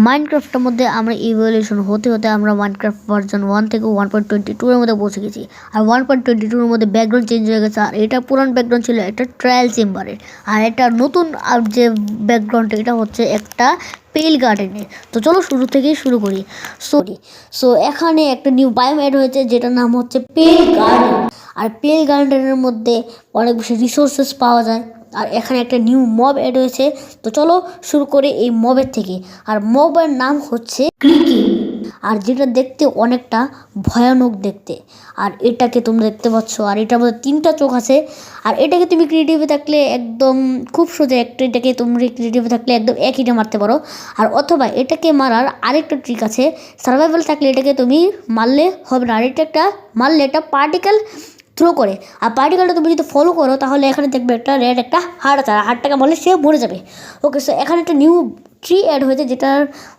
মাইনক্রাফটের মধ্যে আমরা ইভলিউশন হতে হতে আমরা মাইনক্রাফট ভার্জন 1 থেকে 1.22 এর মধ্যে পৌঁছে গেছি। আর 1.22 এর মধ্যে ব্যাকগ্রাউন্ড চেঞ্জ হয়ে গেছে। আর এটা পুরান ব্যাকগ্রাউন্ড ছিল একটা ট্রায়াল চেম্বারের, আর এটা নতুন আর যে ব্যাকগ্রাউন্ড এটা হচ্ছে একটা পেল গার্ডেনের। তো চলো শুরু থেকেই শুরু করি। সো এখানে একটা নিউ বায়োম অ্যাড হয়েছে যেটার নাম হচ্ছে পেল গার্ডেন। আর পেল গার্ডেনের মধ্যে অনেক বেশি রিসোর্সেস পাওয়া যায়। আর এখানে একটা নিউ মব অ্যাড হয়েছে। তো চলো শুরু করে এই মবের থেকে। আর মবের নাম হচ্ছে ক্রিকি, আর যেটা দেখতে অনেকটা ভয়ানক দেখতে। আর এটাকে তোমরা দেখতে পাচ্ছ, আর এটার মধ্যে 3টা চোখ আছে। আর এটাকে তুমি ক্রিয়েটিভে থাকলে একদম খুব সোজা এটাকে তুমি ক্রিয়েটিভে থাকলে একদম একইটা মারতে পারো। আর অথবা এটাকে মারার আরেকটা ট্রিক আছে, সার্ভাইভাল থাকলে এটাকে তুমি মারলে হবে না। আর এটা একটা মারলে একটা পার্টিকেল থ্রো করে, আর পার্টিকেলটা তুমি যদি ফলো করো তাহলে এখানে দেখবে একটা রেড একটা হার্ট আছে, আর হার্টটাকে বললে সে মরে যাবে। ওকে, সো এখানে একটা নিউ ট্রি অ্যাড হয়েছে যেটা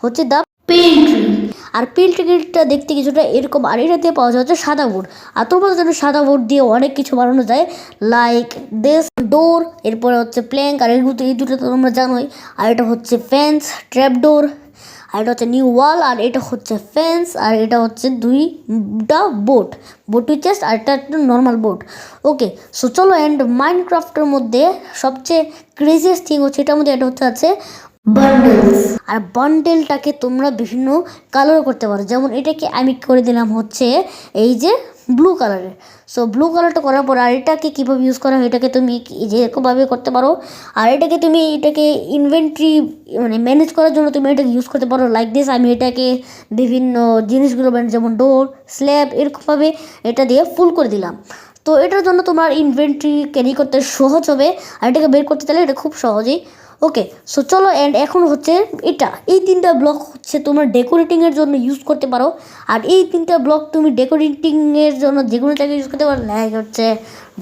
হচ্ছে দ্য পেল ট্রি। আর পেল ট্রিটা দেখতে কিছুটা এরকম, আর এটা দিয়ে পাওয়া যায় হচ্ছে সাদা বোর্ড। আর তোমরা জানো সাদা বোর্ড দিয়ে অনেক কিছু বানানো যায়, লাইক দিস ডোর, এরপরে হচ্ছে প্ল্যাঙ্ক, আর এই দুটো তো তোমরা জানোই। আর এটা হচ্ছে ফেন্স, ট্র্যাপ ডোর, আর এটা হচ্ছে নিউ ওয়াল, আর এটা হচ্ছে ফেন্স, আর এটা হচ্ছে 2টা বোট উইথ চেস্ট, আর এটা একটা নর্মাল বোট। ওকে, সো চলো অ্যান্ড মাইনক্রাফটের মধ্যে সবচেয়ে ক্রেজিয়েস্ট থিং হচ্ছে এটার মধ্যে এটা হচ্ছে আছে বান্ডেলস। আর বান্ডেলটাকে তোমরা বিভিন্ন কালার করতে পারো, যেমন এটাকে আমি করে দিলাম হচ্ছে এই যে ব্লু কালারের। সো ব্লু কালারটা করার পর আর এটাকে কীভাবে ইউজ করা হয় এটাকে তুমি যেরকমভাবে করতে পারো। আর এটাকে ইনভেন্টরি মানে ম্যানেজ করার জন্য তুমি এটাকে ইউজ করতে পারো লাইক দিস। আমি এটাকে বিভিন্ন জিনিসগুলো যেমন ডোর, স্ল্যাব, এরকমভাবে এটা দিয়ে ফুল করে দিলাম। তো এটার জন্য তোমার ইনভেন্টরি ক্যারি করতে সহজ হবে, আর এটাকে বের করতে চাইলে এটা খুব সহজেই। ওকে, সো চলো অ্যান্ড এখন হচ্ছে এই 3টা ব্লক হচ্ছে তোমার ডেকোরেটিংয়ের জন্য ইউজ করতে পারো। আর এই 3টা ব্লক তুমি ডেকোরেটিংয়ের জন্য যে কোনো জায়গায় ইউজ করতে পারো, লাইক হচ্ছে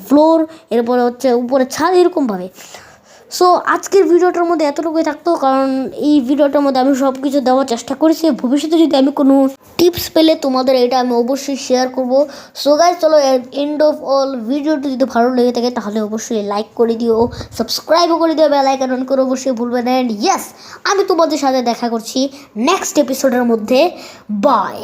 ফ্লোর, এরপরে হচ্ছে উপরে ছাদ, এরকমভাবে। সো আজকের ভিডিওটার মধ্যে এতটুকুই থাকতো, কারণ এই ভিডিওটার মধ্যে আমি সব কিছু দেওয়ার চেষ্টা করেছি। ভবিষ্যতে যদি আমি কোনো টিপস পেলে তোমাদের এটা আমি অবশ্যই শেয়ার করবো। সো গাইস, চলো এন্ড অফ অল, ভিডিওটি যদি ভালো লেগে থাকে তাহলে অবশ্যই লাইক করে দিও, সাবস্ক্রাইবও করে দিও, বেল আইকন অন করে অবশ্যই ভুলবে না। অ্যান্ড ইয়েস, আমি তোমাদের সাথে দেখা করছি নেক্সট এপিসোডের মধ্যে। বাই।